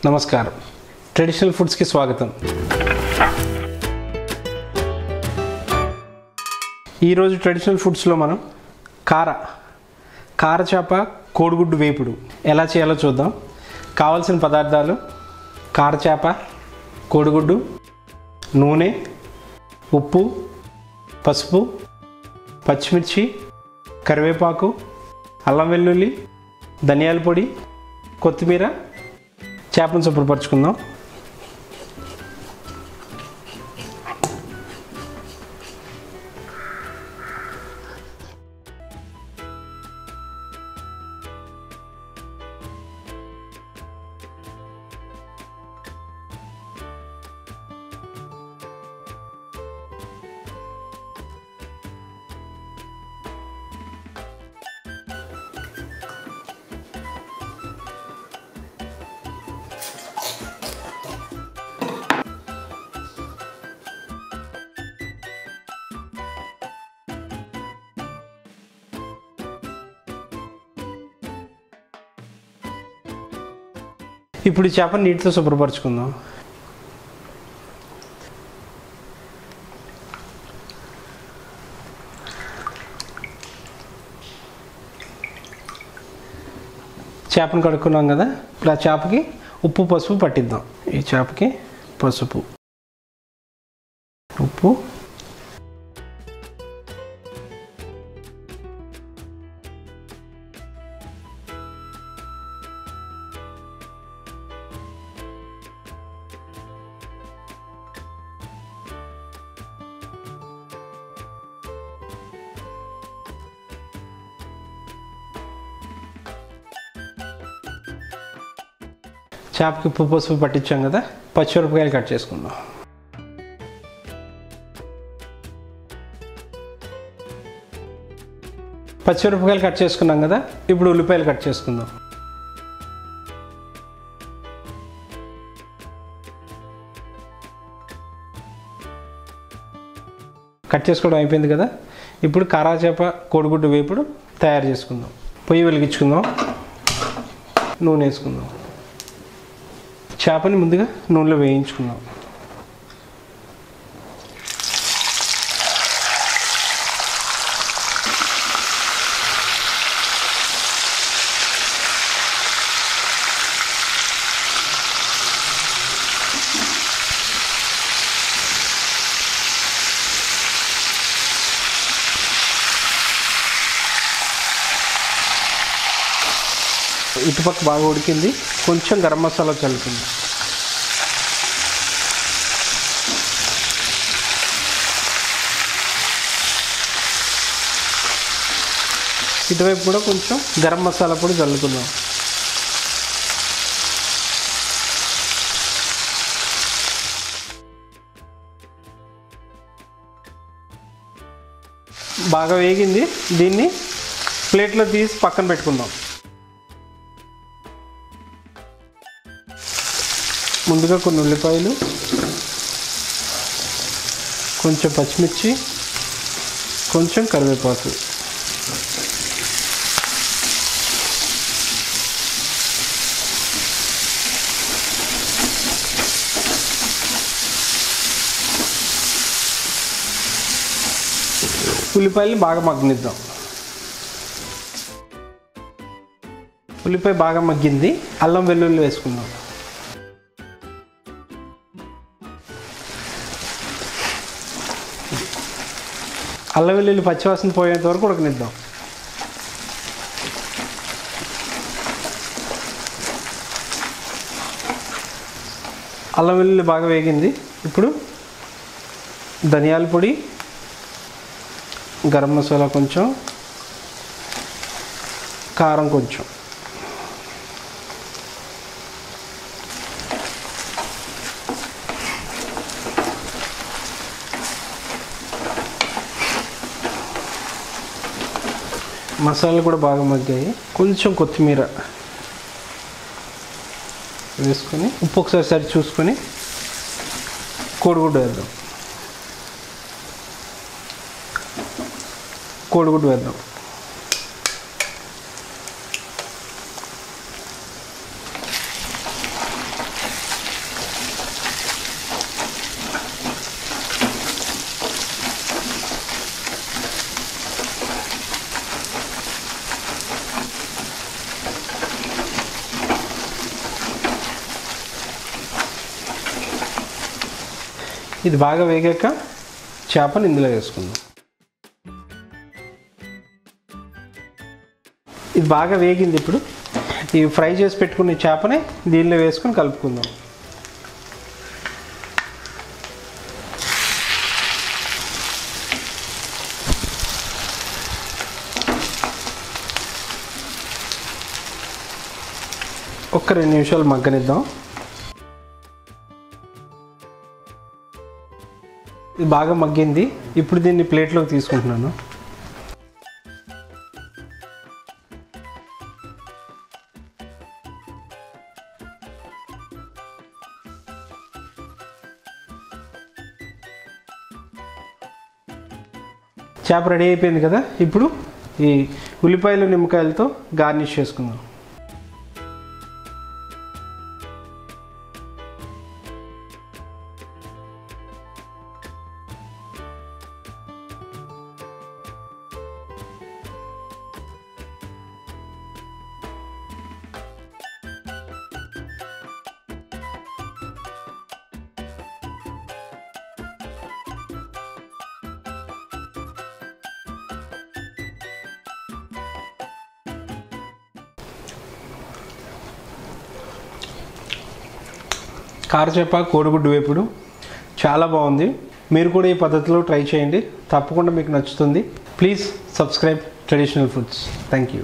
నమస్కారం. ట్రెడిషనల్ ఫుడ్స్కి స్వాగతం. ఈరోజు ట్రెడిషనల్ ఫుడ్స్లో మనం కార చేప కోడిగుడ్డు వేపుడు ఎలా చేయాలో చూద్దాం. కావాల్సిన పదార్థాలు: కార చేప, కోడిగుడ్డు, నూనె, ఉప్పు, పసుపు, పచ్చిమిర్చి, కరివేపాకు, అల్లం వెల్లుల్లి, ధనియాల పొడి, కొత్తిమీర. చేపను శుభ్రపరచుకుందాం. ఇప్పుడు ఈ చేపను నీటితో శుభ్రపరచుకుందాం. చేపను కడుక్కున్నాం కదా, ఇప్పుడు ఆ చేపకి ఉప్పు పసుపు పట్టిద్దాం. ఈ చేపకి పసుపు, ఉప్పు, చేపకి ఉప్పు పసుపు పట్టించాం కదా, పచ్చిమిరపకాయలు కట్ చేసుకుందాం. పచ్చిమిరపకాయలు కట్ చేసుకున్నాం కదా, ఇప్పుడు ఉల్లిపాయలు కట్ చేసుకుందాం. కట్ చేసుకోవడం అయిపోయింది కదా, ఇప్పుడు కారా చేప కోడిగుడ్డు వేపుడు తయారు చేసుకుందాం. పొయ్యి వెలిగించుకుందాం, నూనె వేసుకుందాం. చేపని ముందుగా నూనెలో వేయించుకుందాం. ఇటుపక్క బాగా ఉడికింది, కొంచెం గరం మసాలా చల్లుతుంది. ఇటువైపు కూడా కొంచెం గరం మసాలా పొడి చల్లుకుందాం. బాగా వేగింది, దీన్ని ప్లేట్లో తీసి పక్కన పెట్టుకుందాం. ముందుగా కొన్ని ఉల్లిపాయలు, కొంచెం పచ్చిమిర్చి, కొంచెం కరివేపాకు, ఉల్లిపాయలు బాగా మగ్గనిద్దాం. ఉల్లిపాయ బాగా మగ్గింది, అల్లం వెల్లుల్లి వేసుకుందాం. అల్లం వెల్లుల్లి పచ్చివాసన పోయేంత వరకు ఉడకనిద్దాం. అల్లం వెల్లుల్లి బాగా వేగింది, ఇప్పుడు ధనియాల పొడి, గరం మసాలా కొంచెం, కారం కొంచెం, మసాలాలు కూడా బాగా మగ్గాయి. కొంచెం కొత్తిమీర వేసుకొని ఉప్పు ఒకసారి సరి చూసుకొని కోడిగుడ్డు వేద్దాం. కోడిగుడ్డు వేద్దాం. ఇది బాగా వేగాక చేపని ఇందులో వేసుకుందాం. ఇది బాగా వేగింది. ఇప్పుడు ఈ ఫ్రై చేసి పెట్టుకున్న చేపని దీనిలో వేసుకొని కలుపుకుందాం. ఒక్క 2 నిమిషాలు మగ్గనిద్దాం. ఇది బాగా మగ్గింది. ఇప్పుడు దీన్ని ప్లేట్లోకి తీసుకుంటున్నాను. చేప రెడీ అయిపోయింది కదా. ఇప్పుడు ఈ ఉల్లిపాయలు నిమ్మకాయలతో గార్నిష్ చేసుకుందాం. కార చేప కోడిగుడ్డు వేపుడు చాలా బాగుంది. మీరు కూడా ఈ పద్ధతిలో ట్రై చేయండి, తప్పకుండా మీకు నచ్చుతుంది. Please subscribe traditional foods. Thank you.